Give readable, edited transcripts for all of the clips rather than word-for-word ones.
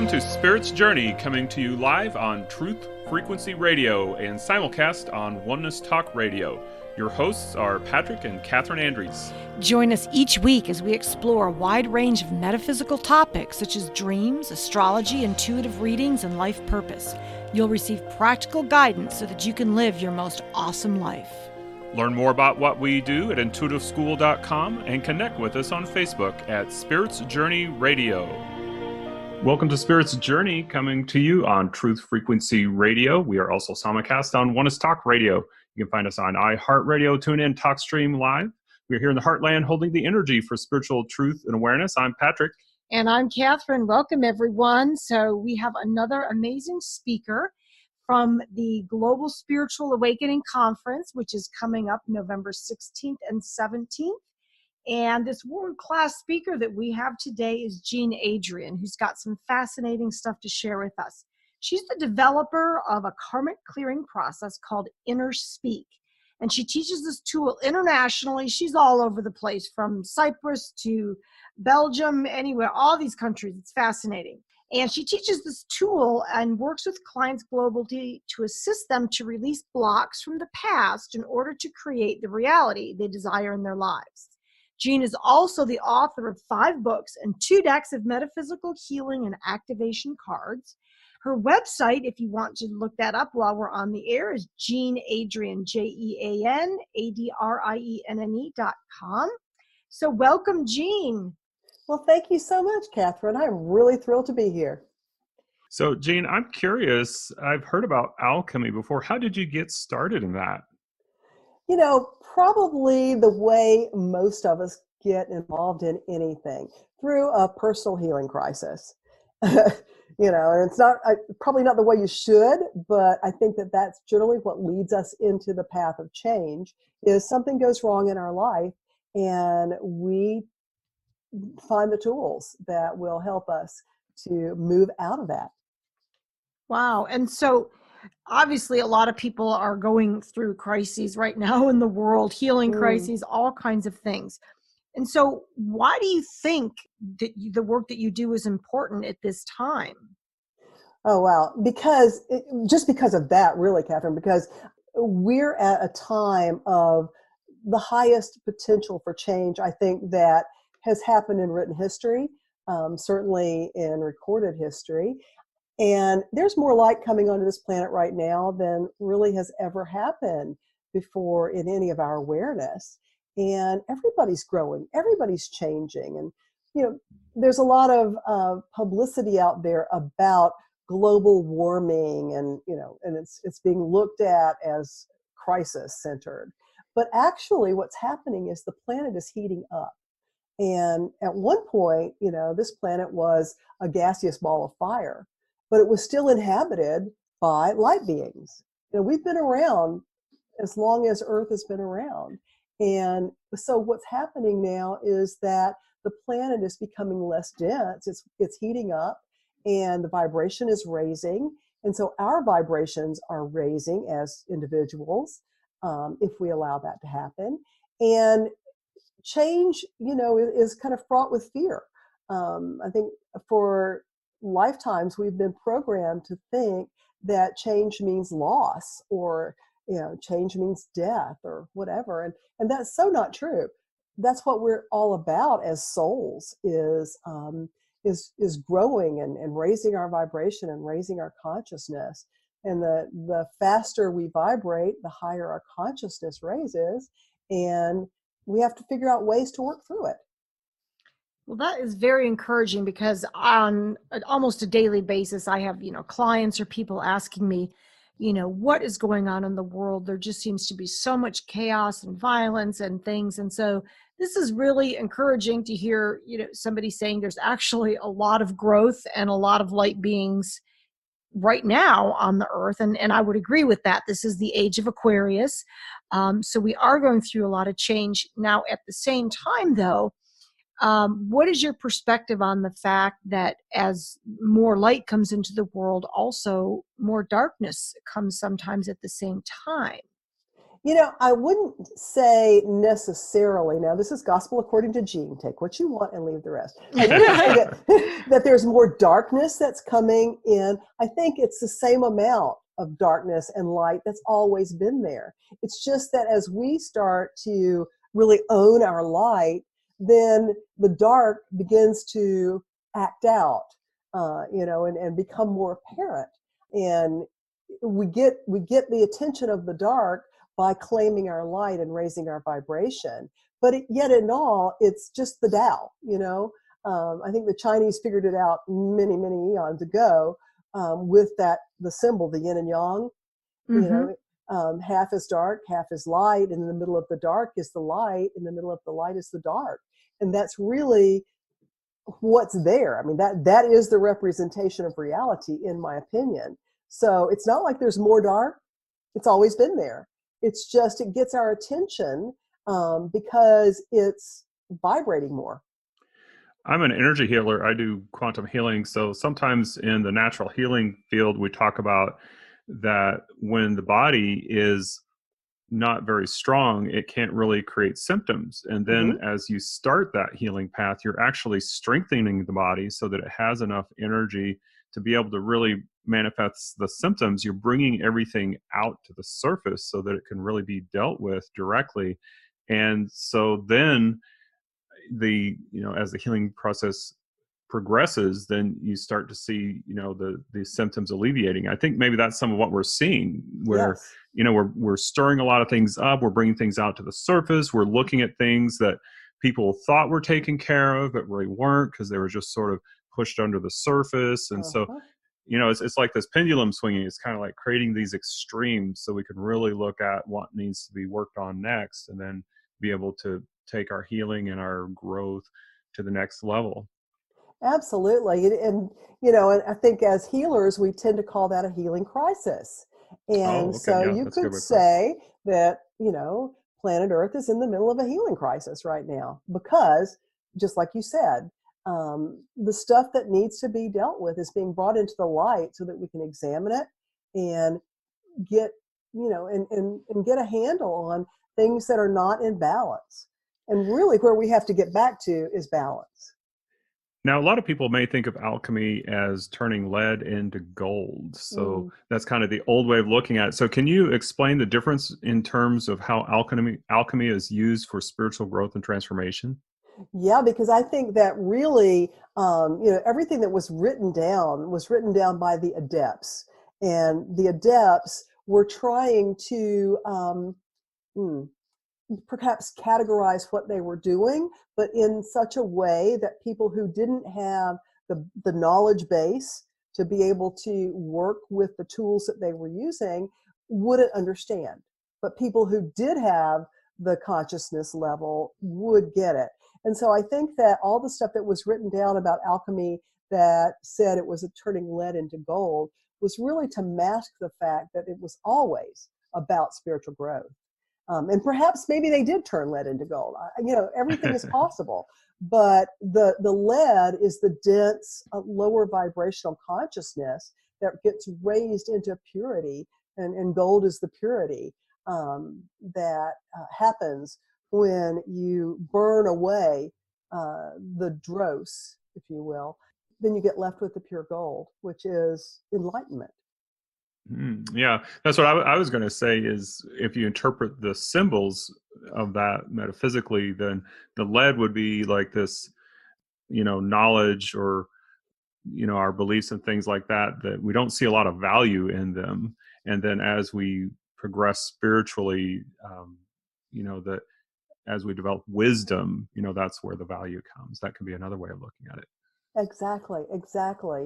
Welcome to Spirit's Journey, coming to you live on Truth Frequency Radio and simulcast on Oneness Talk Radio. Your hosts are Patrick and Catherine Andrews. Join us each week as we explore a wide range of metaphysical topics such as dreams, astrology, intuitive readings, and life purpose. You'll receive practical guidance so that you can live your most awesome life. Learn more about what we do at intuitiveschool.com and connect with us on Facebook at Spirit's Journey Radio. Welcome to Spirit's Journey, coming to you on Truth Frequency Radio. We are also simulcast on Oneness Talk Radio. You can find us on iHeartRadio, TuneIn, TalkStream Live. We're here in the Heartland holding the energy for spiritual truth and awareness. I'm Patrick. And I'm Catherine. Welcome, everyone. So we have another amazing speaker from the Global Spiritual Awakening Conference, which is coming up November 16th and 17th. And this world-class speaker that we have today is Adrienne, who's got some fascinating stuff to share with us. She's the developer of a karmic clearing process called Inner Speak. And she teaches this tool internationally. She's all over the place, from Cyprus to Belgium, anywhere, all these countries. It's fascinating. And she teaches this tool and works with clients globally to assist them to release blocks from the past in order to create the reality they desire in their lives. Jean is also the author of 5 books and 2 decks of metaphysical healing and activation cards. Her website, if you want to look that up while we're on the air, is Adrienne, JeanAdrienne.com. So welcome, Jean. Well, thank you so much, Catherine. I'm really thrilled to be here. So, Jean, I'm curious. I've heard about alchemy before. How did you get started in that? You know, probably the way most of us get involved in anything, through a personal healing crisis. You know, and it's not probably not the way you should, but I think that that's generally what leads us into the path of change. Is something goes wrong in our life, and we find the tools that will help us to move out of that. Wow. And so obviously a lot of people are going through crises right now in the world, healing crises, all kinds of things. And so why do you think that the work that you do is important at this time? Oh, wow. Because of that, really, Catherine, because we're at a time of the highest potential for change, I think, that has happened in written history, certainly in recorded history. And there's more light coming onto this planet right now than really has ever happened before in any of our awareness. And everybody's growing, everybody's changing. And, you know, there's a lot of publicity out there about global warming, and, you know, and it's being looked at as crisis centered. But actually what's happening is the planet is heating up. And at one point, you know, this planet was a gaseous ball of fire, but it was still inhabited by light beings. You know, we've been around as long as Earth has been around. And so what's happening now is that the planet is becoming less dense. It's heating up, and the vibration is raising. And so our vibrations are raising as individuals, if we allow that to happen. And change, you know, is kind of fraught with fear. I think for lifetimes we've been programmed to think that change means loss, or, you know, change means death or whatever. And that's so not true. That's what we're all about as souls, is growing and raising our vibration and raising our consciousness. And the faster we vibrate, the higher our consciousness raises. And we have to figure out ways to work through it. Well, that is very encouraging, because on almost a daily basis, I have, you know, clients or people asking me, you know, what is going on in the world? There just seems to be so much chaos and violence and things. And so this is really encouraging to hear, you know, somebody saying there's actually a lot of growth and a lot of light beings right now on the earth. And I would agree with that. This is the age of Aquarius. So we are going through a lot of change. Now, at the same time, though, what is your perspective on the fact that as more light comes into the world, also more darkness comes sometimes at the same time? I wouldn't say necessarily. Now, this is gospel according to Gene. Take what you want and leave the rest. I wouldn't say that there's more darkness that's coming in. I think it's the same amount of darkness and light that's always been there. It's just that as we start to really own our light, then the dark begins to act out, and become more apparent. And we get the attention of the dark by claiming our light and raising our vibration. But yet in all, it's just the Tao, I think the Chinese figured it out many, many eons ago, with the symbol, the yin and yang, half is dark, half is light, and in the middle of the dark is the light, in the middle of the light is the dark. And that's really what's there. I mean, that is the representation of reality, in my opinion. So it's not like there's more dark. It's always been there. It's just, it gets our attention because it's vibrating more. I'm an energy healer. I do quantum healing. So sometimes in the natural healing field, we talk about that when the body is not very strong, it can't really create symptoms. And then as you start that healing path, you're actually strengthening the body so that it has enough energy to be able to really manifest the symptoms. You're bringing everything out to the surface so that it can really be dealt with directly. And so then as the healing process progresses, then you start to see, the symptoms alleviating. I think maybe that's some of what we're seeing, where, yes. We're stirring a lot of things up. We're bringing things out to the surface. We're looking at things that people thought were taken care of, but really weren't, because they were just sort of pushed under the surface. And so, it's like this pendulum swinging. It's kind of like creating these extremes so we can really look at what needs to be worked on next, and then be able to take our healing and our growth to the next level. Absolutely. And I think as healers, we tend to call that a healing crisis. Oh, And okay. so Yeah, you that's a good could way to put it. say that, planet Earth is in the middle of a healing crisis right now because, just like you said, the stuff that needs to be dealt with is being brought into the light so that we can examine it and get, and get a handle on things that are not in balance. And really where we have to get back to is balance. Now, a lot of people may think of alchemy as turning lead into gold. So that's kind of the old way of looking at it. So can you explain the difference in terms of how alchemy is used for spiritual growth and transformation? Yeah, because I think that really, everything that was written down by the adepts. And the adepts were trying to perhaps categorize what they were doing, but in such a way that people who didn't have the knowledge base to be able to work with the tools that they were using wouldn't understand. But people who did have the consciousness level would get it. And so I think that all the stuff that was written down about alchemy that said it was a turning lead into gold was really to mask the fact that it was always about spiritual growth. And perhaps maybe they did turn lead into gold. Everything is possible. But the lead is the dense, lower vibrational consciousness that gets raised into purity, and gold is the purity that happens when you burn away the dross, if you will. Then you get left with the pure gold, which is enlightenment. Yeah, that's what I was going to say, is if you interpret the symbols of that metaphysically, then the lead would be like this, knowledge, or, our beliefs and things like that we don't see a lot of value in them. And then as we progress spiritually, that as we develop wisdom, that's where the value comes. That can be another way of looking at it. Exactly.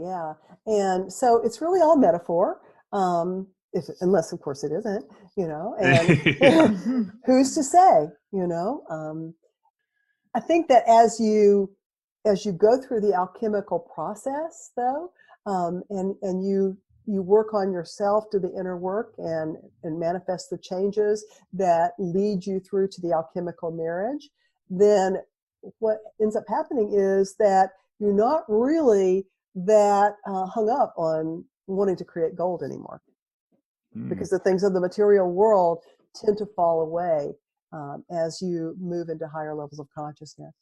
Yeah. And so it's really all metaphor. Unless of course it isn't, and Yeah. who's to say, I think that as you go through the alchemical process though, and you work on yourself, do the inner work and manifest the changes that lead you through to the alchemical marriage, then what ends up happening is that you're not really that hung up on wanting to create gold anymore, because the things of the material world tend to fall away as you move into higher levels of consciousness.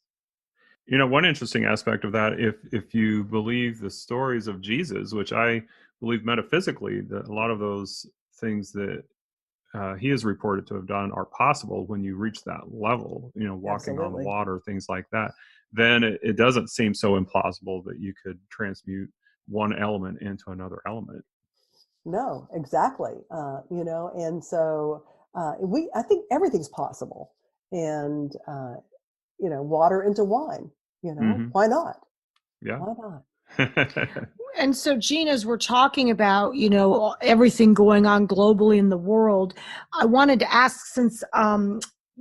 One interesting aspect of that, if you believe the stories of Jesus, which I believe metaphysically, that a lot of those things that he is reported to have done are possible when you reach that level, walking on Absolutely. water, things like that, then it doesn't seem so implausible that you could transmute one element into another element. No, exactly. And so I think everything's possible. And, water into wine, Hmm. why not? Yeah. Why not? And so, Gene, as we're talking about, everything going on globally in the world, I wanted to ask, since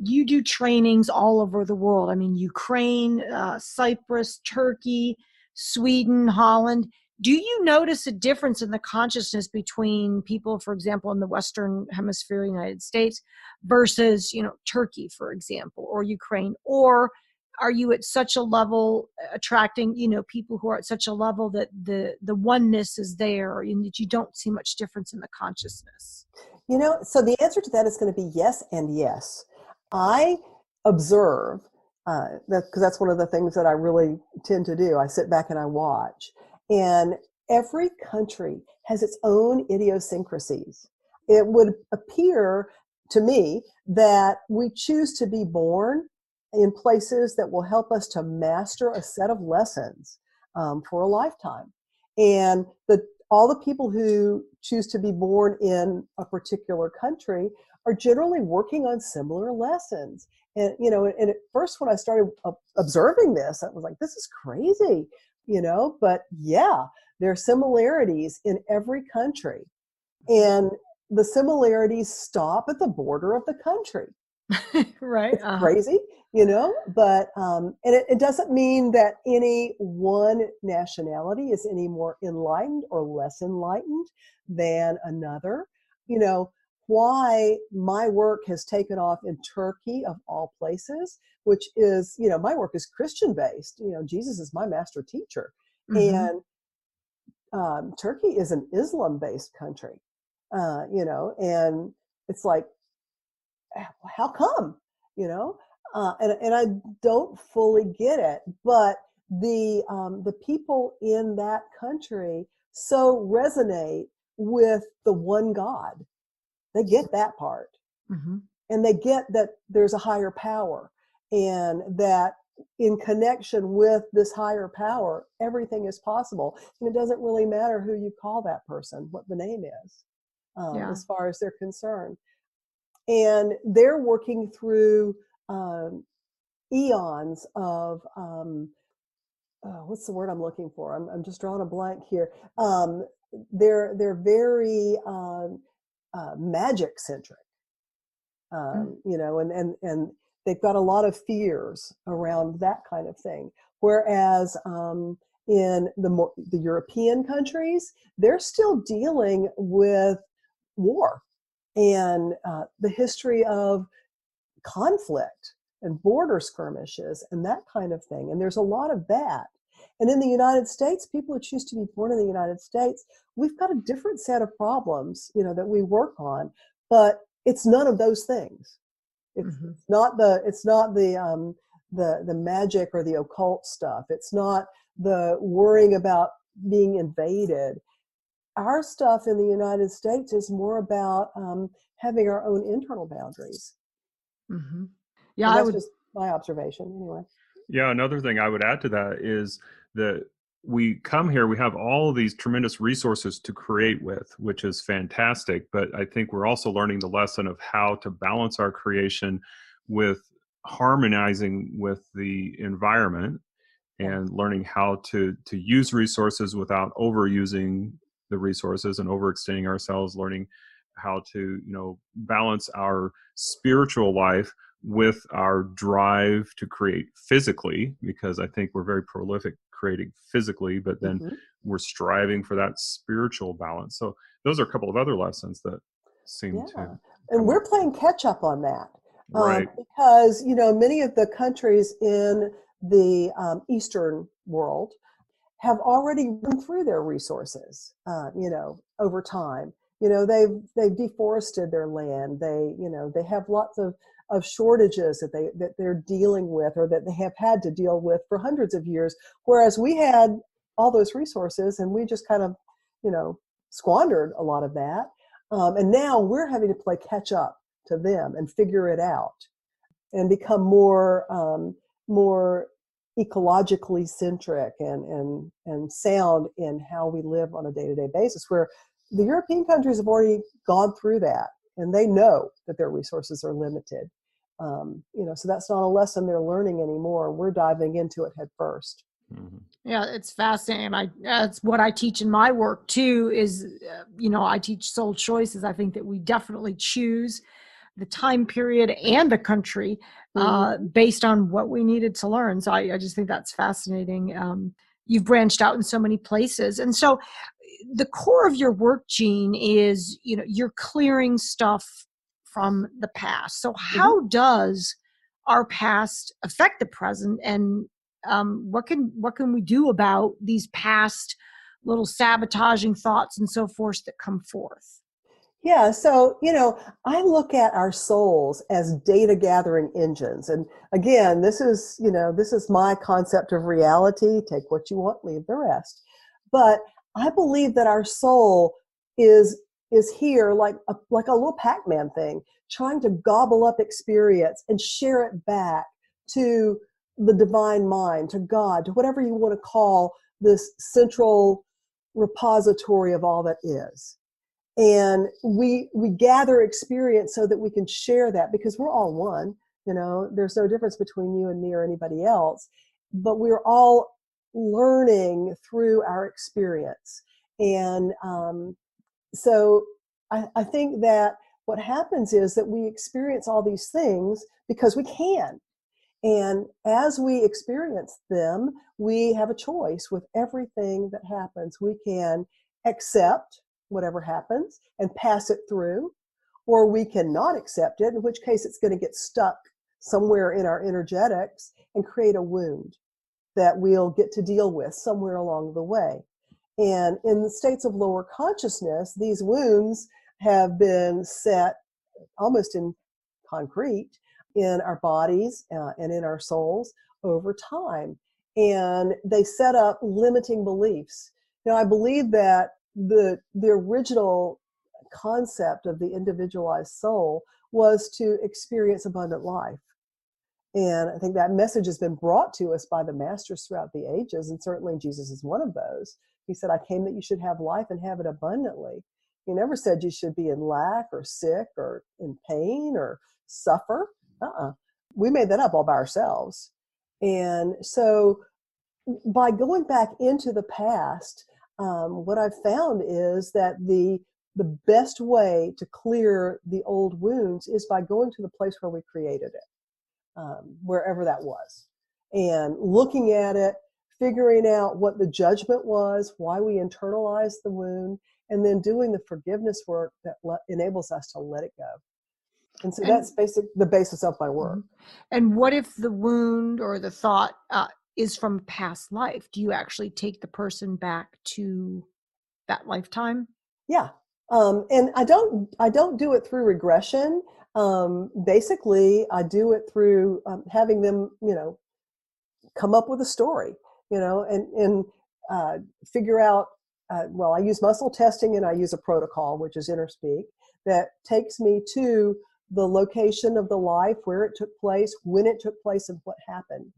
you do trainings all over the world, I mean, Ukraine, Cyprus, Turkey, Sweden, Holland, do you notice a difference in the consciousness between people, for example, in the Western Hemisphere, United States, versus, Turkey, for example, or Ukraine? Or are you at such a level attracting, people who are at such a level that the oneness is there, and that you don't see much difference in the consciousness? So the answer to that is going to be yes and yes. I observe that, because that's one of the things that I really tend to do. I sit back and I watch, and every country has its own idiosyncrasies. It would appear to me that we choose to be born in places that will help us to master a set of lessons for a lifetime. And all the people who choose to be born in a particular country are generally working on similar lessons. And at first when I started observing this, I was like, this is crazy, but yeah, there are similarities in every country. And the similarities stop at the border of the country. Right. It's crazy, but and it doesn't mean that any one nationality is any more enlightened or less enlightened than another. Why my work has taken off in Turkey, of all places, which is, my work is Christian based. Jesus is my master teacher. Mm-hmm. And Turkey is an Islam based country, and it's like, how come, and I don't fully get it, but the people in that country so resonate with the one God. They get that part, Mm-hmm. and they get that there's a higher power, and that in connection with this higher power, everything is possible. And it doesn't really matter who you call that person, what the name is, Yeah. as far as they're concerned. And they're working through eons of what's the word I'm looking for? I'm just drawing a blank here. They're very magic centric, and they've got a lot of fears around that kind of thing. Whereas in the European countries, they're still dealing with war and the history of conflict and border skirmishes and that kind of thing. And there's a lot of that. And in the United States, people who choose to be born in the United States, we've got a different set of problems, that we work on, but it's none of those things. It's Mm-hmm. not the magic or the occult stuff. It's not the worrying about being invaded. Our stuff in the United States is more about having our own internal boundaries. Mm-hmm. Yeah, And I that's would. just my observation anyway. Yeah, another thing I would add to that is that we come here, we have all of these tremendous resources to create with, which is fantastic. But I think we're also learning the lesson of how to balance our creation with harmonizing with the environment, Yeah. and learning how to use resources without overusing the resources and overextending ourselves, learning how to balance our spiritual life with our drive to create physically, because I think we're very prolific creating physically, but then Mm-hmm. we're striving for that spiritual balance. So those are a couple of other lessons that seem to Yeah. And come up. we're playing catch up on that Right. because, many of the countries in the Eastern world have already run through their resources, over time. they've deforested their land. They have lots of shortages that they're dealing with, or that they have had to deal with for hundreds of years. Whereas we had all those resources, and we just kind of, squandered a lot of that. And now we're having to play catch up to them and figure it out, and become more ecologically centric and sound in how we live on a day-to-day basis, where the European countries have already gone through that, and they know that their resources are limited. So that's not a lesson they're learning anymore. We're diving into it head first. Mm-hmm. Yeah, it's fascinating. That's what I teach in my work too, is, I teach soul choices. I think that we definitely choose the time period and the country based on what we needed to learn. So I just think that's fascinating. You've branched out in so many places. And so the core of your work, Jean, is, you're clearing stuff from the past. So how does our past affect the present? And what can we do about these past little sabotaging thoughts and so forth that come forth? Yeah, so, I look at our souls as data gathering engines. And again, this is my concept of reality. Take what you want, leave the rest. But I believe that our soul is here like a little Pac-Man thing, trying to gobble up experience and share it back to the divine mind, to God, to whatever you want to call this central repository of all that is. And we gather experience so that we can share that, because we're all one. There's no difference between you and me or anybody else, but we're all learning through our experience. And so I think that what happens is that we experience all these things because we can. And as we experience them, we have a choice with everything that happens. We can accept whatever happens and pass it through, or we cannot accept it, in which case it's going to get stuck somewhere in our energetics and create a wound that we'll get to deal with somewhere along the way. And in the states of lower consciousness, these wounds have been set almost in concrete in our bodies and in our souls over time. And they set up limiting beliefs. I believe that the original concept of the individualized soul was to experience abundant life. And I think that message has been brought to us by the masters throughout the ages, and certainly Jesus is one of those. He said, I came that you should have life and have it abundantly. He never said you should be in lack or sick or in pain or suffer. We made that up all by ourselves. And so by going back into the past, what I've found is that the best way to clear the old wounds is by going to the place where we created it, wherever that was, and looking at it, figuring out what the judgment was, why we internalized the wound, and then doing the forgiveness work that enables us to let it go. And so that's the basis of my work. And what if the wound or the thought is from past life? Do you actually take the person back to that lifetime? Yeah. And I don't do it through regression. Basically, I do it through having them, come up with a story, and figure out, I use muscle testing, and I use a protocol, which is InnerSpeak, that takes me to the location of the life, where it took place, when it took place, and what happened.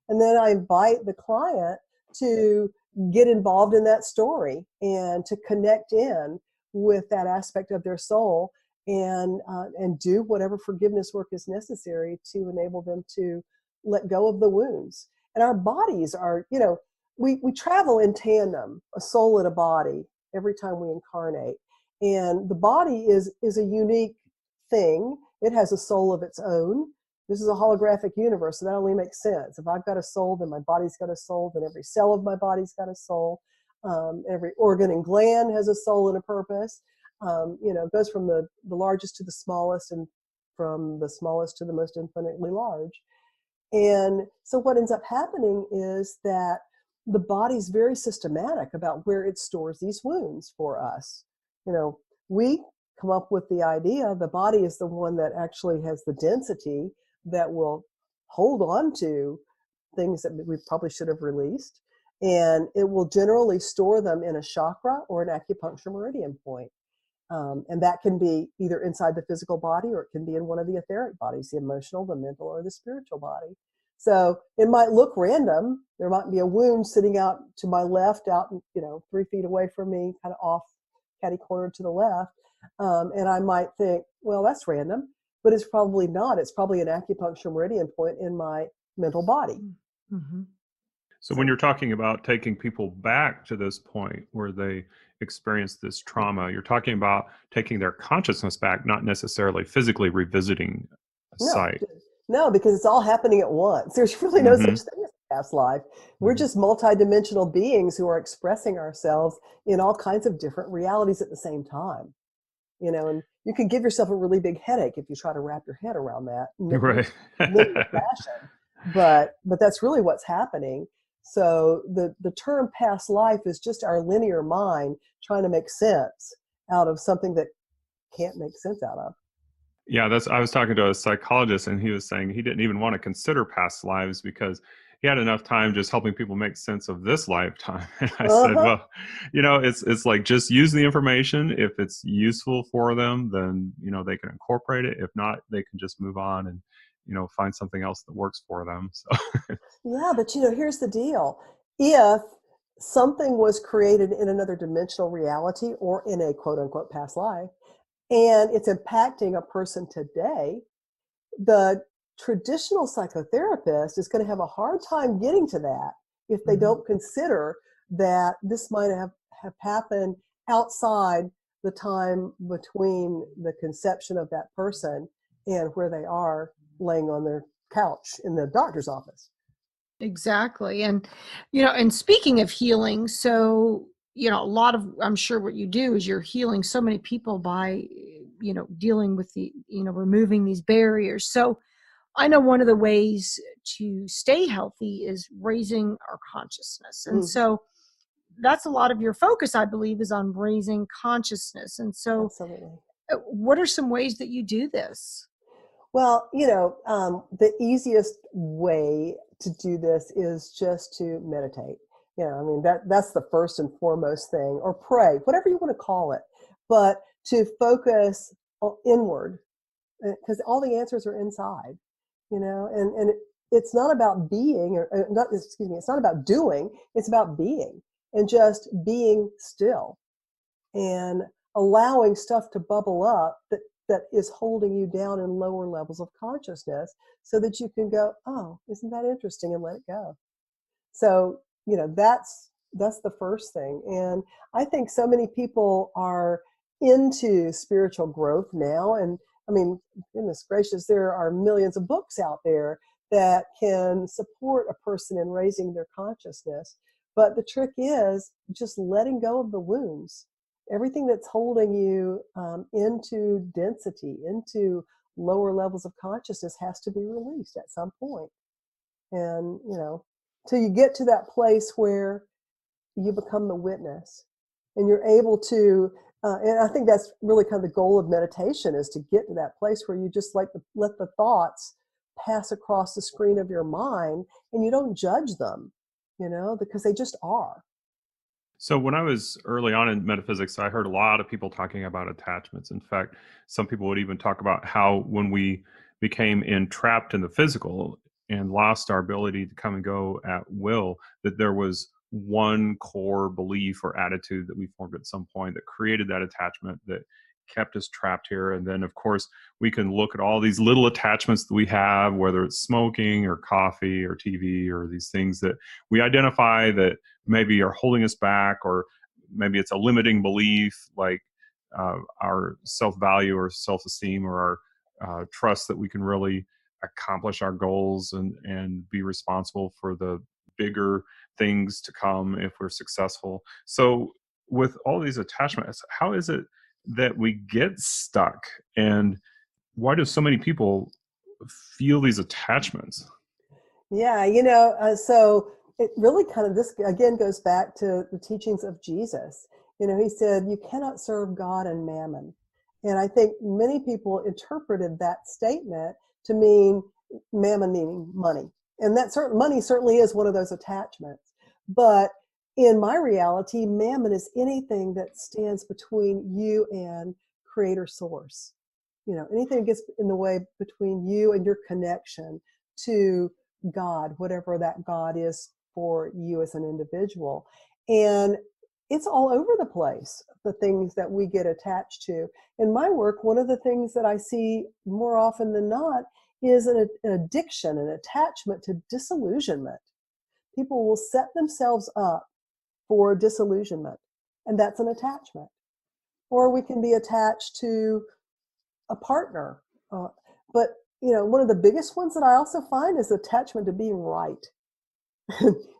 And then I invite the client to get involved in that story and to connect in with that aspect of their soul, and do whatever forgiveness work is necessary to enable them to let go of the wounds. And our bodies are, we travel in tandem, a soul and a body, every time we incarnate. And the body is a unique thing. It has a soul of its own. This is a holographic universe, so that only makes sense. If I've got a soul, then my body's got a soul, then every cell of my body's got a soul. Every organ and gland has a soul and a purpose. It goes from the largest to the smallest, and from the smallest to the most infinitely large. And so what ends up happening is that the body's very systematic about where it stores these wounds for us. we come up with the idea the body is the one that actually has the density that will hold on to things that we probably should have released. And it will generally store them in a chakra or an acupuncture meridian point. And that can be either inside the physical body, or it can be in one of the etheric bodies, the emotional, the mental, or the spiritual body. So it might look random. There might be a wound sitting out to my left, out, 3 feet away from me, kind of off catty corner to the left. And I might think, well, that's random, but it's probably not. It's probably an acupuncture meridian point in my mental body. Mm-hmm. So when you're talking about taking people back to this point where they experience this trauma, you're talking about taking their consciousness back, not necessarily physically revisiting a site. No, because it's all happening at once. There's really no such thing as a past life. We're just multidimensional beings who are expressing ourselves in all kinds of different realities at the same time. And you can give yourself a really big headache if you try to wrap your head around that. Right. Linear fashion. But that's really what's happening. So the term past life is just our linear mind trying to make sense out of something that can't make sense out of. Yeah, I was talking to a psychologist, and he was saying he didn't even want to consider past lives because he had enough time just helping people make sense of this lifetime. And I said, well, it's like, just use the information. If it's useful for them, then, they can incorporate it. If not, they can just move on and, find something else that works for them. So yeah, but here's the deal. If something was created in another dimensional reality or in a quote unquote past life, and it's impacting a person today, the traditional psychotherapist is going to have a hard time getting to that if they don't consider that this might have happened outside the time between the conception of that person and where they are laying on their couch in the doctor's office. Exactly. And, and speaking of healing, so, a lot of, I'm sure what you do is you're healing so many people by, dealing with the, removing these barriers. So I know one of the ways to stay healthy is raising our consciousness. And so that's a lot of your focus, I believe, is on raising consciousness. And so Absolutely. What are some ways that you do this? Well, the easiest way to do this is just to meditate. That's the first and foremost thing, or pray, whatever you want to call it, but to focus inward, because all the answers are inside, and it's not about being, it's not about doing, it's about being, and just being still and allowing stuff to bubble up that is holding you down in lower levels of consciousness, so that you can go, oh, isn't that interesting, and let it go. So, that's the first thing. And I think so many people are into spiritual growth now. And I mean, goodness gracious, there are millions of books out there that can support a person in raising their consciousness. But the trick is just letting go of the wounds. Everything that's holding you into density, into lower levels of consciousness, has to be released at some point. And, till you get to that place where you become the witness and you're able to, and I think that's really kind of the goal of meditation, is to get to that place where you just let the thoughts pass across the screen of your mind, and you don't judge them, because they just are. So when I was early on in metaphysics, I heard a lot of people talking about attachments. In fact, some people would even talk about how when we became entrapped in the physical and lost our ability to come and go at will, that there was one core belief or attitude that we formed at some point that created that attachment that kept us trapped here. And then, of course, we can look at all these little attachments that we have, whether it's smoking or coffee or TV or these things that we identify that maybe are holding us back, or maybe it's a limiting belief, like our self-value or self-esteem, or our trust that we can really accomplish our goals and be responsible for the bigger things to come if we're successful. So with all these attachments, how is it that we get stuck, and why do so many people feel these attachments? Yeah, so it really kind of, this again goes back to the teachings of Jesus. He said, you cannot serve God and mammon. And I think many people interpreted that statement to mean mammon meaning money. And that money certainly is one of those attachments. But in my reality, mammon is anything that stands between you and creator source. Anything that gets in the way between you and your connection to God, whatever that God is for you as an individual. And it's all over the place, the things that we get attached to. In my work, one of the things that I see more often than not is an addiction, an attachment to disillusionment. People will set themselves up for disillusionment, and that's an attachment. Or we can be attached to a partner. But one of the biggest ones that I also find is attachment to being right.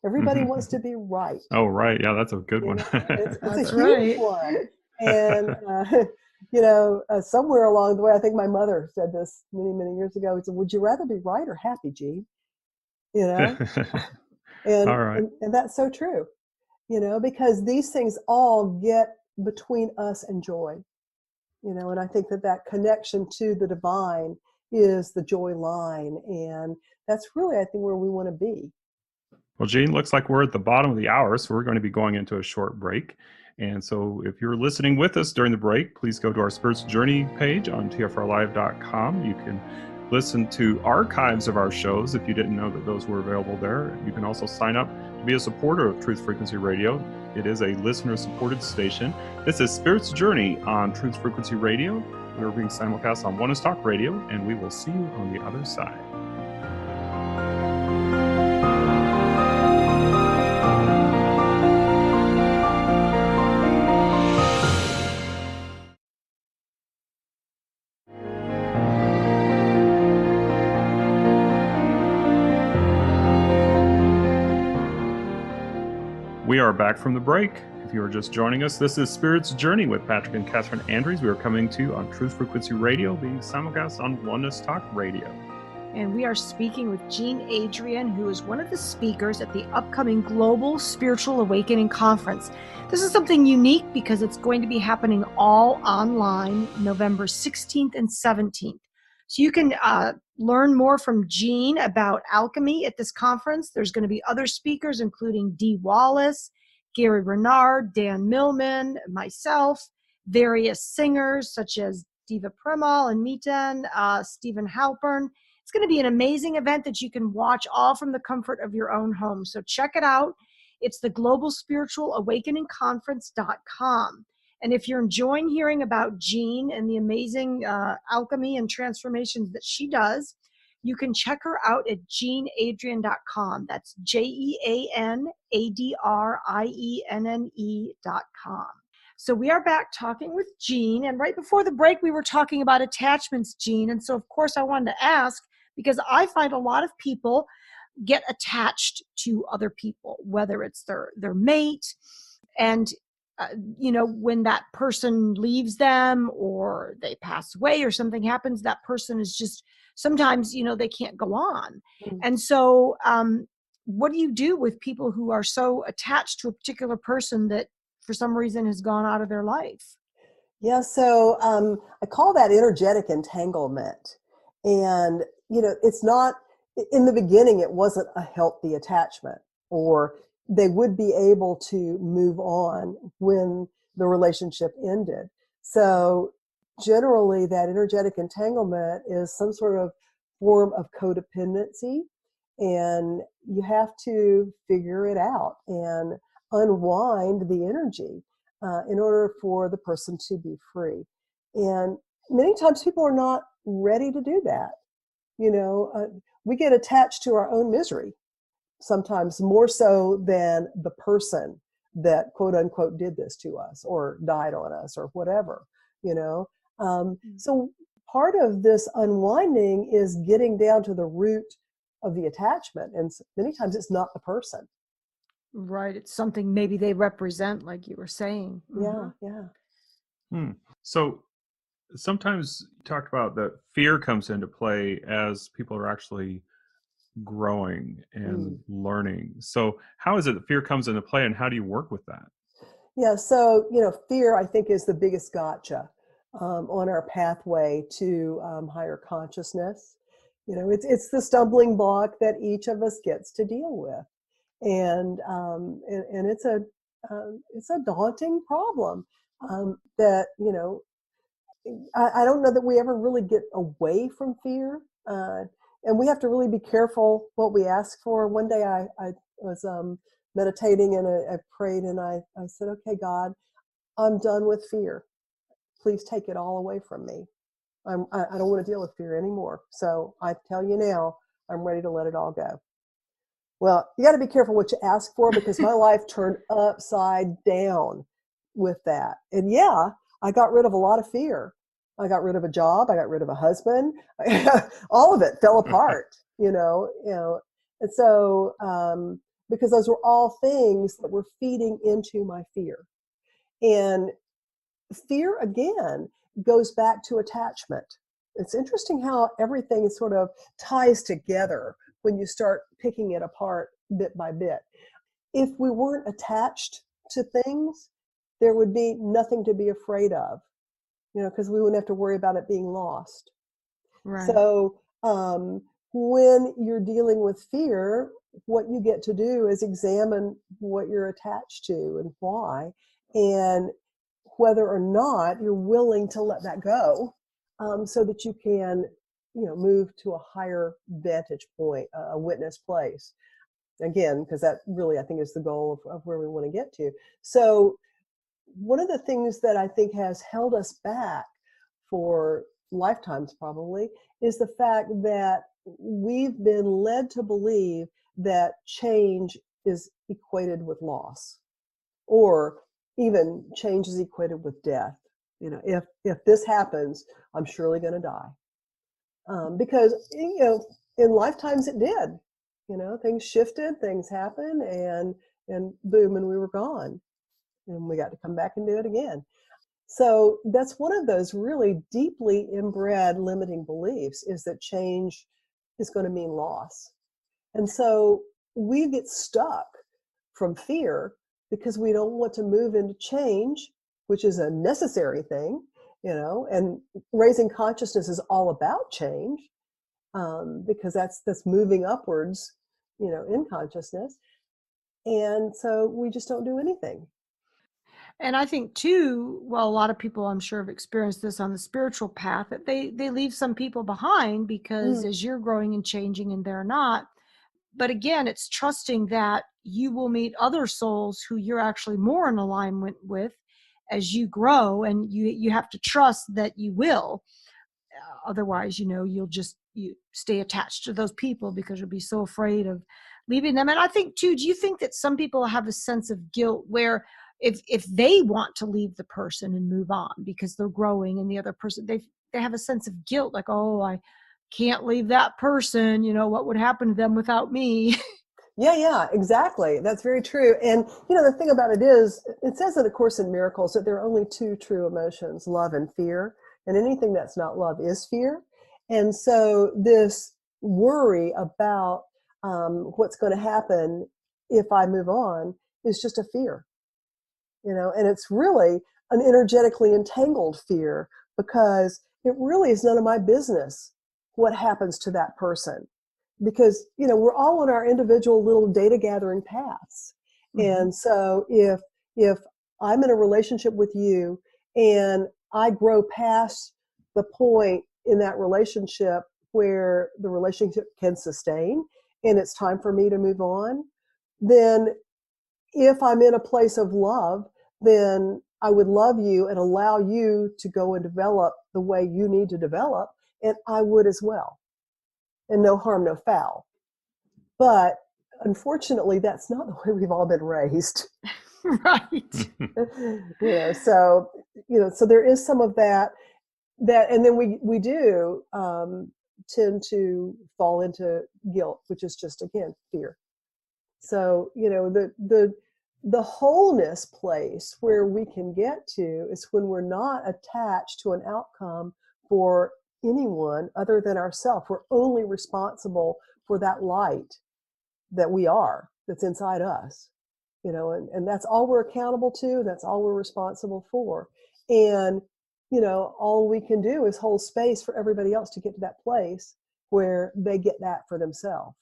Everybody wants to be right. Oh, right. Yeah, that's a good one. It's That's a huge right. one. And, somewhere along the way, I think my mother said this many, many years ago. She said, would you rather be right or happy, Jean? And, All right. and that's so true, because these things all get between us and joy, and I think that connection to the divine is the joy line. And that's really, I think, where we want to be. Well, Jean, looks like we're at the bottom of the hour, so we're going to be going into a short break. And so if you're listening with us during the break, please go to our Spirits Journey page on tfrlive.com. You can listen to archives of our shows if you didn't know that those were available there. You can also sign up to be a supporter of Truth Frequency Radio. It is a listener-supported station. This is Spirits Journey on Truth Frequency Radio. We're being simulcast on Oneness Talk Radio, and we will see you on the other side. We are back from the break. If you are just joining us, this is Spirit's Journey with Patrick and Catherine Andrews. We are coming to you on Truth Frequency Radio, being simulcast on Oneness Talk Radio. And we are speaking with Jean Adrienne, who is one of the speakers at the upcoming Global Spiritual Awakening Conference. This is something unique because it's going to be happening all online November 16th and 17th. So you can learn more from Jean about alchemy at this conference. There's going to be other speakers, including Dee Wallace, Gary Renard, Dan Millman, myself, various singers such as Diva Premal and Miten, Stephen Halpern. It's going to be an amazing event that you can watch all from the comfort of your own home. So check it out. It's the Global Spiritual Awakening Conference.com. And if you're enjoying hearing about Jean and the amazing alchemy and transformations that she does, you can check her out at jeanadrienne.com. That's JeanAdrienne.com. So we are back talking with Jean. And right before the break, we were talking about attachments, Jean. And so, of course, I wanted to ask, because I find a lot of people get attached to other people, whether it's their mate. And when that person leaves them or they pass away or something happens, that person is just sometimes, they can't go on. Mm-hmm. And so what do you do with people who are so attached to a particular person that for some reason has gone out of their life? Yeah, so I call that energetic entanglement. And, it's not, in the beginning, it wasn't a healthy attachment, or they would be able to move on when the relationship ended. So generally that energetic entanglement is some sort of form of codependency, and you have to figure it out and unwind the energy in order for the person to be free. And many times people are not ready to do that. We get attached to our own misery, sometimes more so than the person that quote unquote did this to us or died on us or whatever, So part of this unwinding is getting down to the root of the attachment. And many times it's not the person. Right. It's something maybe they represent, like you were saying. Mm-hmm. Yeah. So sometimes you talk about that fear comes into play as people are actually growing and learning. So how is it that fear comes into play, and how do you work with that? Yeah, so fear, I think, is the biggest gotcha on our pathway to higher consciousness. It's the stumbling block that each of us gets to deal with, and it's a daunting problem that I don't know that we ever really get away from fear, and we have to really be careful what we ask for. One day I was meditating and I prayed and I said, okay, God, I'm done with fear. Please take it all away from me. I don't want to deal with fear anymore. So I tell you now, I'm ready to let it all go. Well, you got to be careful what you ask for, because my life turned upside down with that. And yeah, I got rid of a lot of fear. I got rid of a job. I got rid of a husband. All of it fell apart, And so, because those were all things that were feeding into my fear. And fear, again, goes back to attachment. It's interesting how everything sort of ties together when you start picking it apart bit by bit. If we weren't attached to things, there would be nothing to be afraid of, because we wouldn't have to worry about it being lost. Right. So when you're dealing with fear, what you get to do is examine what you're attached to and why, and whether or not you're willing to let that go, so that you can, move to a higher vantage point, a witness place. Again, because that really, I think, is the goal of where we want to get to. So one of the things that I think has held us back for lifetimes probably is the fact that we've been led to believe that change is equated with loss, or even change is equated with death. If this happens, I'm surely going to die. Because in lifetimes it did. Things shifted, things happened, and boom, and we were gone, and we got to come back and do it again. So that's one of those really deeply inbred limiting beliefs, is that change is going to mean loss. And so we get stuck from fear because we don't want to move into change, which is a necessary thing, and raising consciousness is all about change, because that's moving upwards, in consciousness. And so we just don't do anything. And I think too, well, a lot of people I'm sure have experienced this on the spiritual path, that they leave some people behind because as you're growing and changing and they're not. But again, it's trusting that you will meet other souls who you're actually more in alignment with as you grow, and you have to trust that you will. Otherwise, you stay attached to those people because you'll be so afraid of leaving them. And I think too, do you think that some people have a sense of guilt where if they want to leave the person and move on because they're growing, and the other person, they have a sense of guilt, like, oh, I can't leave that person, what would happen to them without me? Yeah, exactly. That's very true. And, the thing about it is, it says in A Course in Miracles that there are only two true emotions, love and fear. And anything that's not love is fear. And so this worry about what's going to happen if I move on is just a fear, and it's really an energetically entangled fear, because it really is none of my business what happens to that person. Because, we're all on our individual little data gathering paths. Mm-hmm. And so if I'm in a relationship with you and I grow past the point in that relationship where the relationship can sustain and it's time for me to move on, then if I'm in a place of love, then I would love you and allow you to go and develop the way you need to develop, and I would as well. And no harm, no foul. But unfortunately, that's not the way we've all been raised. Right. So there is some of that, and then we do tend to fall into guilt, which is just, again, fear. So, the wholeness place where we can get to is when we're not attached to an outcome for anyone other than ourselves. We're only responsible for that light that we are, that's inside us. and that's all we're accountable to. That's all we're responsible for. And, all we can do is hold space for everybody else to get to that place where they get that for themselves.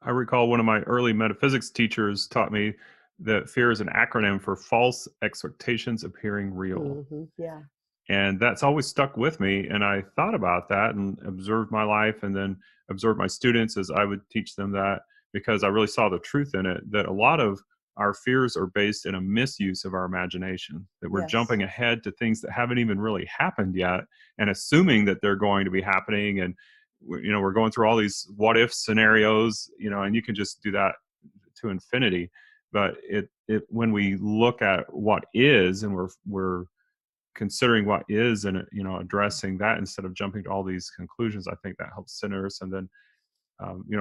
I recall one of my early metaphysics teachers taught me that fear is an acronym for false expectations appearing real. Mm-hmm. Yeah. And that's always stuck with me. And I thought about that and observed my life, and then observed my students as I would teach them that, because I really saw the truth in it, that a lot of our fears are based in a misuse of our imagination, that we're Yes. jumping ahead to things that haven't even really happened yet and assuming that they're going to be happening. And, we're going through all these what if scenarios, and you can just do that to infinity. But when we look at what is, and we're considering what is, and addressing that instead of jumping to all these conclusions, I think that helps center us. And then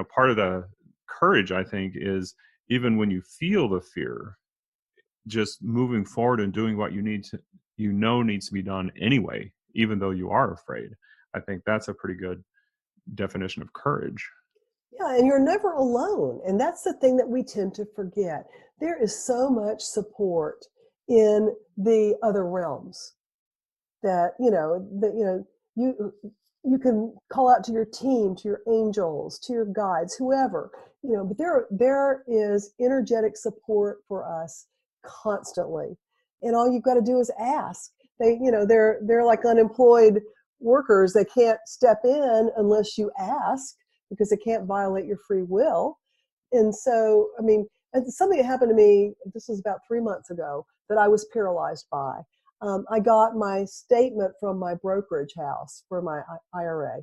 part of the courage, I think, is even when you feel the fear, just moving forward and doing what needs to be done anyway, even though you are afraid. I think that's a pretty good definition of courage. Yeah, and you're never alone. And that's the thing that we tend to forget. There is so much support in the other realms that, you can call out to your team, to your angels, to your guides, whoever, but there is energetic support for us constantly. And all you've got to do is ask. They're like unemployed workers. They can't step in unless you ask, because they can't violate your free will. And so, and something that happened to me, this was about 3 months ago, that I was paralyzed by. I got my statement from my brokerage house for my IRA,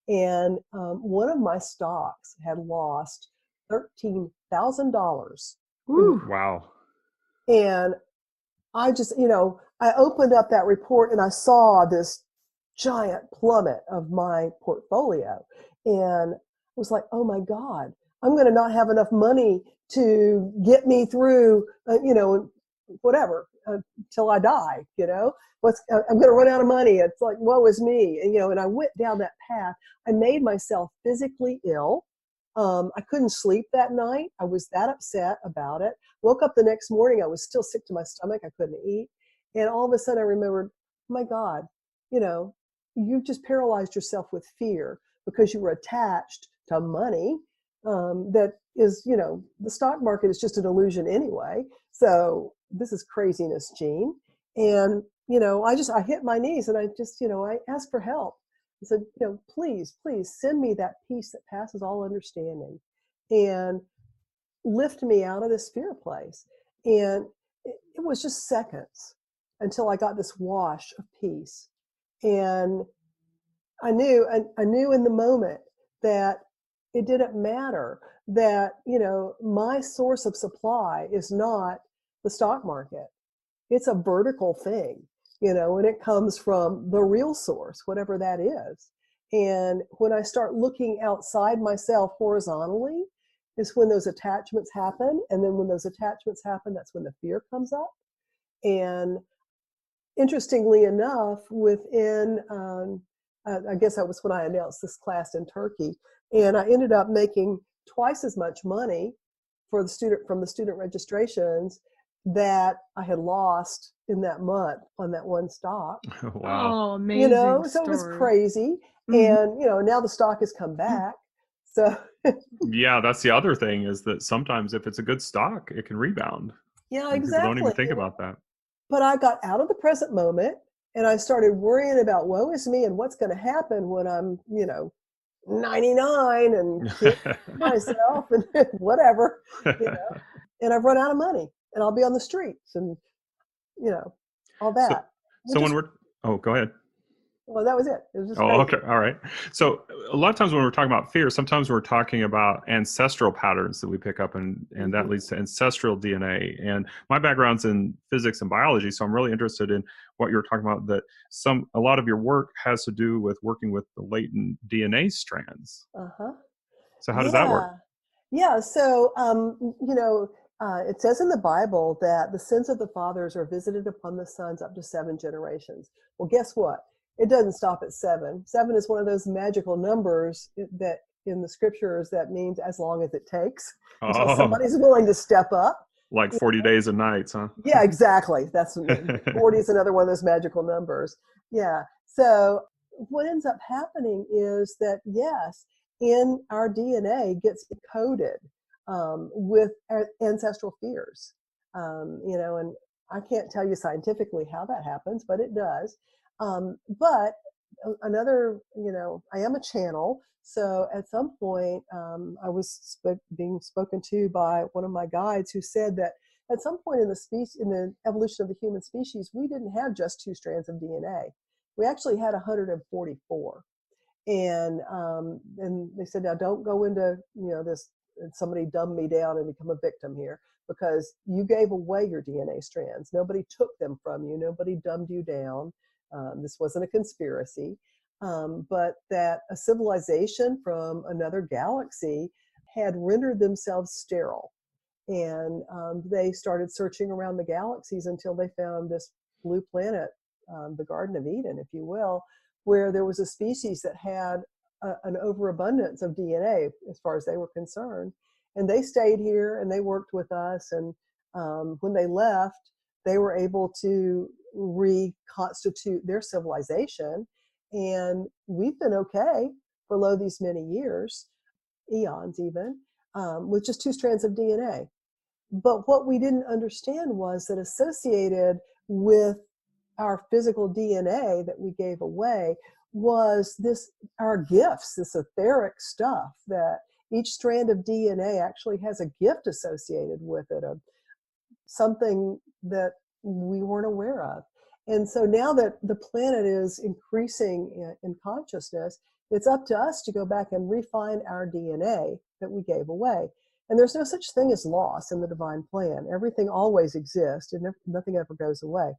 and one of my stocks had lost $13,000. Wow. And I just, I opened up that report and I saw this giant plummet of my portfolio, and I was like, oh my God, I'm going to not have enough money to get me through, whatever, till I die, I'm going to run out of money. It's like, woe is me. And I went down that path. I made myself physically ill. I couldn't sleep that night. I was that upset about it. Woke up the next morning. I was still sick to my stomach. I couldn't eat. And all of a sudden I remembered, oh my God, you just paralyzed yourself with fear because you were attached to money. That is, the stock market is just an illusion anyway. So this is craziness, Jean. And, I hit my knees and I just, I asked for help. I said, please send me that peace that passes all understanding and lift me out of this fear place. And it was just seconds until I got this wash of peace. And I knew in the moment that it didn't matter that, my source of supply is not the stock market. It's a vertical thing, and it comes from the real source, whatever that is. And when I start looking outside myself horizontally is when those attachments happen. And then when those attachments happen, that's when the fear comes up. And interestingly enough, within, I guess that was when I announced this class in Turkey, and I ended up making twice as much money from the student registrations that I had lost in that month on that one stock. Wow. Oh, amazing. So it was story. crazy. Mhm. And, now the stock has come back. So Yeah, that's the other thing, is that sometimes if it's a good stock, it can rebound. yeah, And people don't even exactly. think about that. But I got out of the present moment and I started worrying about woe is me and what's going to happen when I'm, 99 and can't myself and whatever, and I've run out of money and I'll be on the streets and, all that. So when go ahead. Well, that was it. It was just Oh, crazy. okay. All right. So a lot of times when we're talking about fear, sometimes we're talking about ancestral patterns that we pick up, and that leads to ancestral DNA. And my background's in physics and biology, so I'm really interested in what you're talking about, that a lot of your work has to do with working with the latent DNA strands. Uh-huh. So how does that work? Yeah. So, it says in the Bible that the sins of the fathers are visited upon the sons up to 7 generations. Well, guess what? It doesn't stop at 7. 7 is one of those magical numbers that in the scriptures that means as long as it takes until somebody's willing to step up. Like 40 days and nights, huh? Yeah, exactly. That's 40 is another one of those magical numbers. Yeah. So what ends up happening is that, yes, in our DNA gets encoded with ancestral fears. And I can't tell you scientifically how that happens, but it does. But another, I am a channel. So at some point, I was being spoken to by one of my guides who said that at some point in the evolution of the human species, we didn't have just two strands of DNA. We actually had 144. And they said, now don't go into this. Somebody dumbed me down and become a victim here, because you gave away your DNA strands. Nobody took them from you. Nobody dumbed you down. This wasn't a conspiracy, but that a civilization from another galaxy had rendered themselves sterile. And they started searching around the galaxies until they found this blue planet, the Garden of Eden, if you will, where there was a species that had an overabundance of DNA as far as they were concerned. And they stayed here and they worked with us. And when they left, they were able to reconstitute their civilization. And we've been okay for lo these many years, eons even, with just two strands of DNA. But what we didn't understand was that associated with our physical DNA that we gave away was our gifts, this etheric stuff, that each strand of DNA actually has a gift associated with it, something that we weren't aware of. And so now that the planet is increasing in consciousness, it's up to us to go back and refine our DNA that we gave away. And there's no such thing as loss in the divine plan. Everything always exists and nothing ever goes away.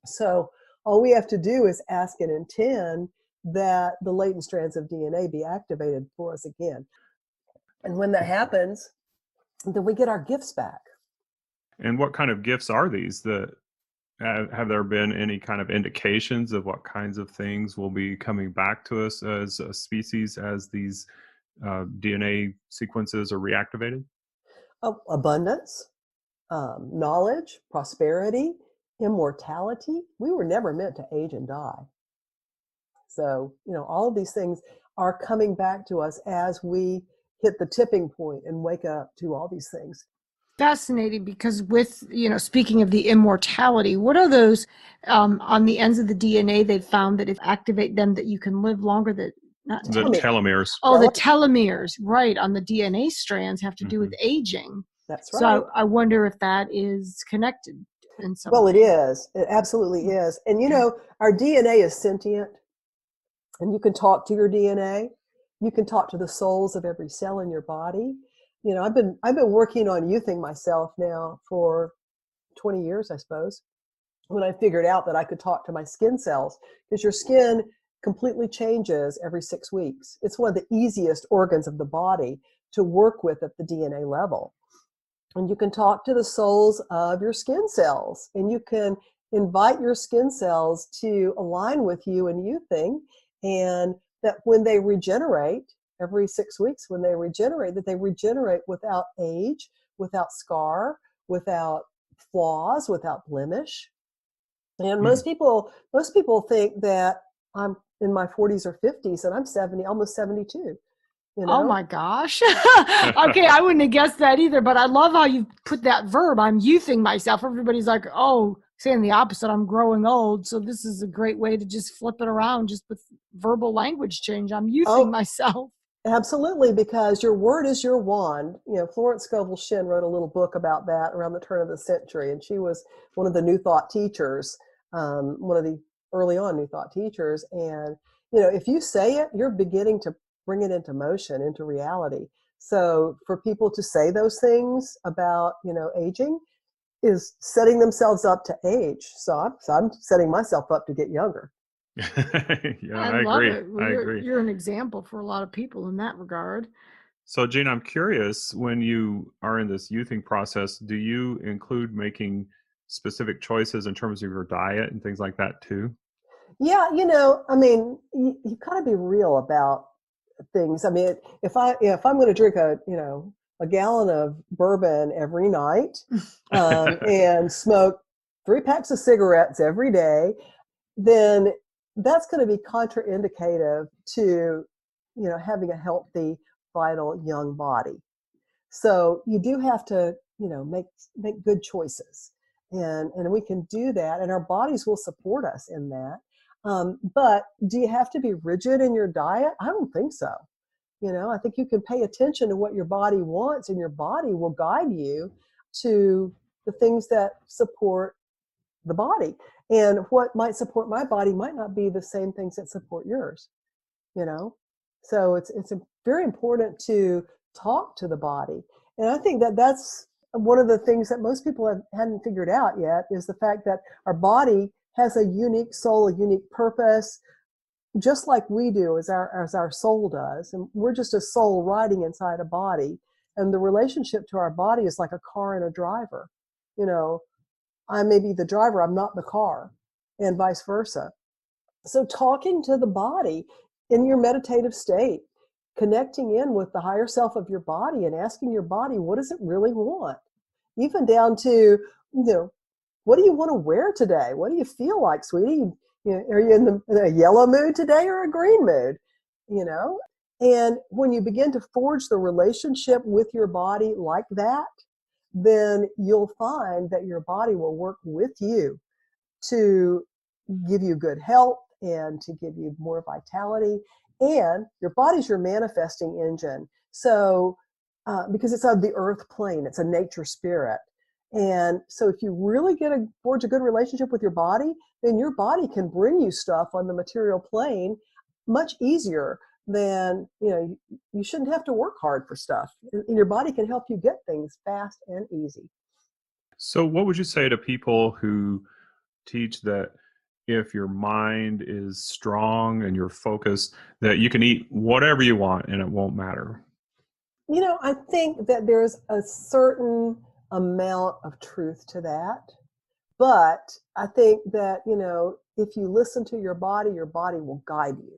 So all we have to do is ask and intend that the latent strands of DNA be activated for us again. And when that happens, then we get our gifts back. And what kind of gifts are these? Have there been any kind of indications of what kinds of things will be coming back to us as a species as these DNA sequences are reactivated? Abundance, knowledge, prosperity, immortality. We were never meant to age and die. So, all of these things are coming back to us as we hit the tipping point and wake up to all these things. Fascinating, because with, speaking of the immortality, what are those on the ends of the DNA they've found that if activate them that you can live longer, that not The telomeres. Oh, the telomeres, right, on the DNA strands have to do with aging. That's right. So I wonder if that is connected in some Well, way. it is. It absolutely is. And our DNA is sentient, and you can talk to your DNA. You can talk to the souls of every cell in your body. I've been working on youthing myself now for 20 years, I suppose, when I figured out that I could talk to my skin cells, because your skin completely changes every 6 weeks. It's one of the easiest organs of the body to work with at the DNA level. And you can talk to the souls of your skin cells, and you can invite your skin cells to align with you in youthing, and that when they regenerate, every 6 weeks, when they regenerate, that they regenerate without age, without scar, without flaws, without blemish. And most people think that I'm in my 40s or 50s, and I'm 70, almost 72. Oh my gosh. Okay, I wouldn't have guessed that either, but I love how you put that verb. I'm youthing myself. Everybody's like, oh, saying the opposite, I'm growing old. So this is a great way to just flip it around, just with verbal language change. I'm youthing myself. Absolutely, because your word is your wand. Florence Scovel Shinn wrote a little book about that around the turn of the century, and she was one of the New Thought teachers, one of the early on New Thought teachers. And if you say it, you're beginning to bring it into motion, into reality. So for people to say those things about aging is setting themselves up to age. So I'm setting myself up to get younger. I love agree. it. You're an example for a lot of people in that regard. So, Jean, I'm curious, when you are in this youthing process, do you include making specific choices in terms of your diet and things like that too? Yeah, you gotta be real about things. I mean, if I'm going to drink a a gallon of bourbon every night and smoke 3 packs of cigarettes every day, then that's going to be contraindicative to, having a healthy, vital young body. So you do have to, make good choices, and we can do that, and our bodies will support us in that. But do you have to be rigid in your diet? I don't think so. I think you can pay attention to what your body wants, and your body will guide you to the things that support the body. And what might support my body might not be the same things that support yours, you know? So it's very important to talk to the body. And I think that that's one of the things that most people hadn't figured out yet, is the fact that our body has a unique soul, a unique purpose, just like we do, as our soul does. And we're just a soul riding inside a body. And the relationship to our body is like a car and a driver. I may be the driver, I'm not the car, and vice versa. So talking to the body in your meditative state, connecting in with the higher self of your body and asking your body, what does it really want? Even down to, what do you want to wear today? What do you feel like, sweetie? Are you in a yellow mood today or a green mood? And when you begin to forge the relationship with your body like that, then you'll find that your body will work with you to give you good health and to give you more vitality. And your body's your manifesting engine. So, because it's on the earth plane, it's a nature spirit. And so if you really forge a good relationship with your body, then your body can bring you stuff on the material plane much easier than, you shouldn't have to work hard for stuff. And your body can help you get things fast and easy. So what would you say to people who teach that if your mind is strong and you're focused, that you can eat whatever you want and it won't matter? I think that there's a certain amount of truth to that. But I think that, if you listen to your body will guide you.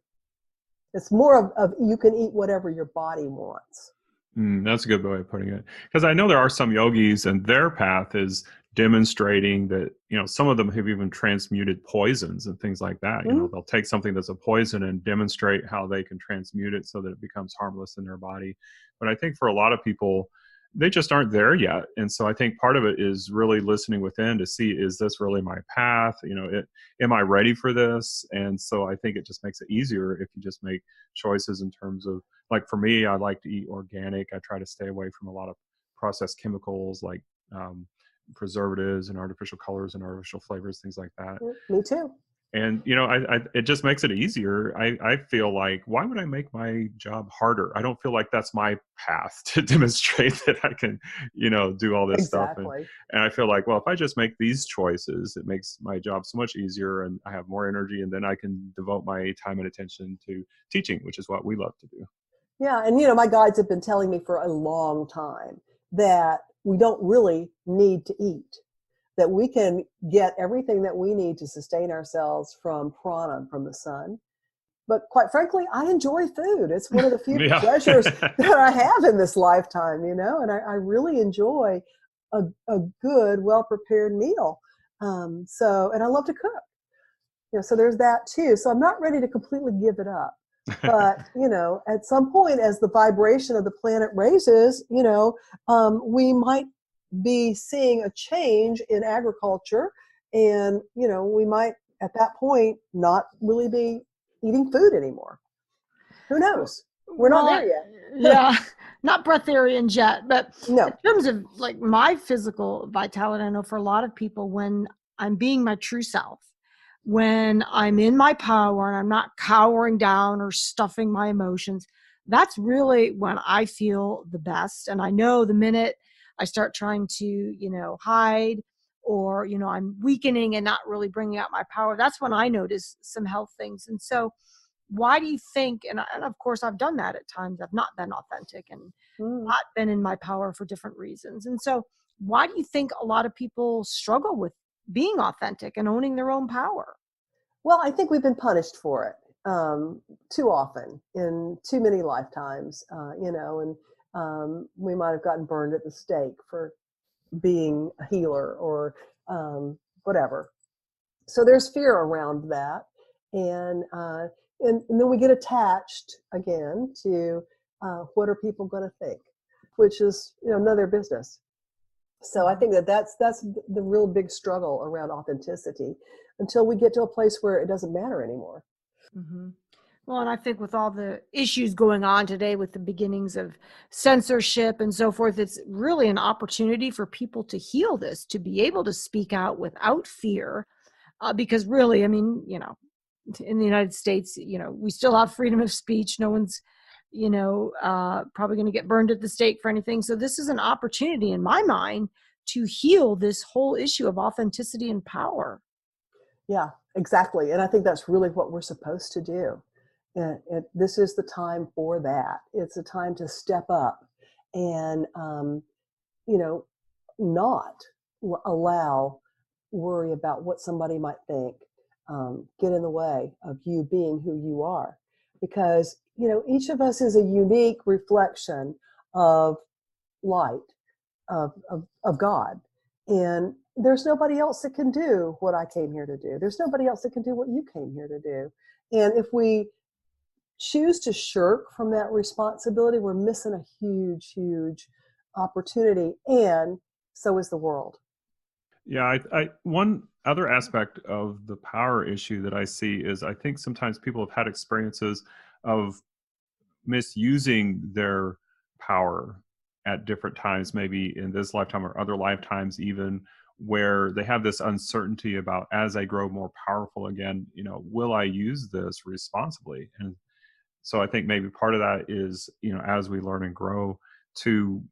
It's more of you can eat whatever your body wants. That's a good way of putting it. Because I know there are some yogis and their path is demonstrating that, some of them have even transmuted poisons and things like that. Mm-hmm. They'll take something that's a poison and demonstrate how they can transmute it so that it becomes harmless in their body. But I think for a lot of people, they just aren't there yet. And so I think part of it is really listening within to see, is this really my path? Am I ready for this? And so I think it just makes it easier if you just make choices in terms of, like for me, I like to eat organic. I try to stay away from a lot of processed chemicals like preservatives and artificial colors and artificial flavors, things like that. Me too. And, it just makes it easier. I feel like, why would I make my job harder? I don't feel like that's my path to demonstrate that I can, do all this stuff. And I feel like, well, if I just make these choices, it makes my job so much easier and I have more energy, and then I can devote my time and attention to teaching, which is what we love to do. Yeah. And, my guides have been telling me for a long time that we don't really need to eat, that we can get everything that we need to sustain ourselves from prana, from the sun. But quite frankly, I enjoy food. It's one of the few pleasures that I have in this lifetime, and I really enjoy a good, well-prepared meal. And I love to cook. So there's that too. So I'm not ready to completely give it up. But, at some point, as the vibration of the planet raises, we might be seeing a change in agriculture, and we might at that point not really be eating food anymore. Who knows? We're not there yet. Yeah, not breatharians yet, but no. In terms of like my physical vitality, I know for a lot of people, when I'm being my true self, when I'm in my power and I'm not cowering down or stuffing my emotions, that's really when I feel the best. And I know the minute I start trying to, hide, or, I'm weakening and not really bringing out my power, that's when I notice some health things. And so why do you think, and of course I've done that at times, I've not been authentic and not been in my power for different reasons. And so why do you think a lot of people struggle with being authentic and owning their own power? Well, I think we've been punished for it too often in too many lifetimes, and We might have gotten burned at the stake for being a healer or whatever. So there's fear around that. And then we get attached again to what are people going to think, which is none of their business. So I think that's the real big struggle around authenticity until we get to a place where it doesn't matter anymore. Mm-hmm. Well, and I think with all the issues going on today with the beginnings of censorship and so forth, it's really an opportunity for people to heal this, to be able to speak out without fear. Because really, I mean, in the United States, we still have freedom of speech. No one's, probably going to get burned at the stake for anything. So this is an opportunity in my mind to heal this whole issue of authenticity and power. Yeah, exactly. And I think that's really what we're supposed to do. This is the time for that. It's a time to step up and, not allow worry about what somebody might think get in the way of you being who you are. Because, each of us is a unique reflection of light, of God. And there's nobody else that can do what I came here to do. There's nobody else that can do what you came here to do. And if we choose to shirk from that responsibility, we're missing a huge, huge opportunity. And so is the world. Yeah, I one other aspect of the power issue that I see is I think sometimes people have had experiences of misusing their power at different times, maybe in this lifetime or other lifetimes even, where they have this uncertainty about, as I grow more powerful again, will I use this responsibly? And so I think maybe part of that is, as we learn and grow, to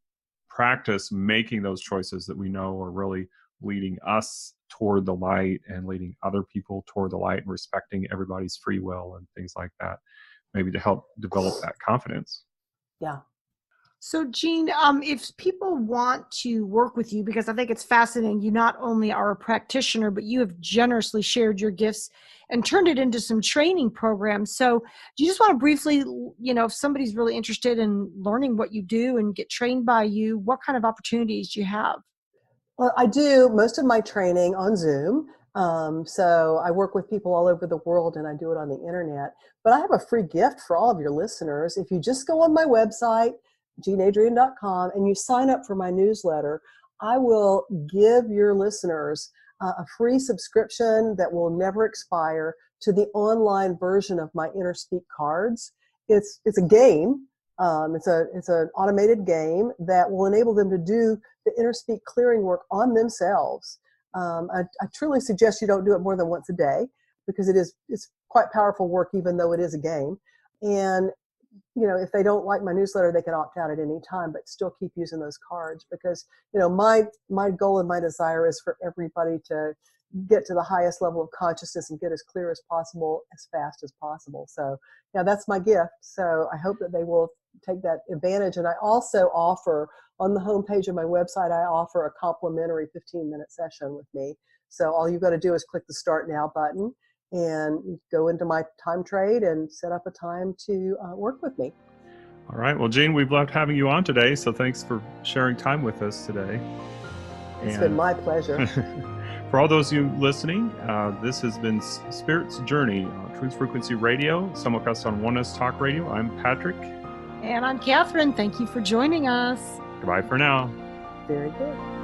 practice making those choices that we know are really leading us toward the light and leading other people toward the light and respecting everybody's free will and things like that, maybe to help develop that confidence. Yeah. So, Jean, if people want to work with you, because I think it's fascinating, you not only are a practitioner, but you have generously shared your gifts and turned it into some training programs. So, do you just want to briefly, if somebody's really interested in learning what you do and get trained by you, what kind of opportunities do you have? Well, I do most of my training on Zoom. So I work with people all over the world and I do it on the internet. But I have a free gift for all of your listeners. If you just go on my website, jeanadrienne.com, and you sign up for my newsletter, I will give your listeners a free subscription that will never expire to the online version of my Inner Speak cards. It's a game. It's an automated game that will enable them to do the Inner Speak clearing work on themselves. I truly suggest you don't do it more than once a day because it's quite powerful work, even though it is a game. And if they don't like my newsletter, they can opt out at any time, but still keep using those cards because my goal and my desire is for everybody to get to the highest level of consciousness and get as clear as possible as fast as possible. So yeah, that's my gift. So I hope that they will take that advantage. And I also offer on the homepage of my website, I offer a complimentary 15-minute session with me. So all you've got to do is click the Start Now button and go into my time trade and set up a time to work with me. All right. Well, Jean, we've loved having you on today. So thanks for sharing time with us today. It's been my pleasure. For all those of you listening, this has been Spirit's Journey on Truth Frequency Radio, simulcast on Oneness Talk Radio. I'm Patrick. And I'm Catherine. Thank you for joining us. Goodbye for now. Very good.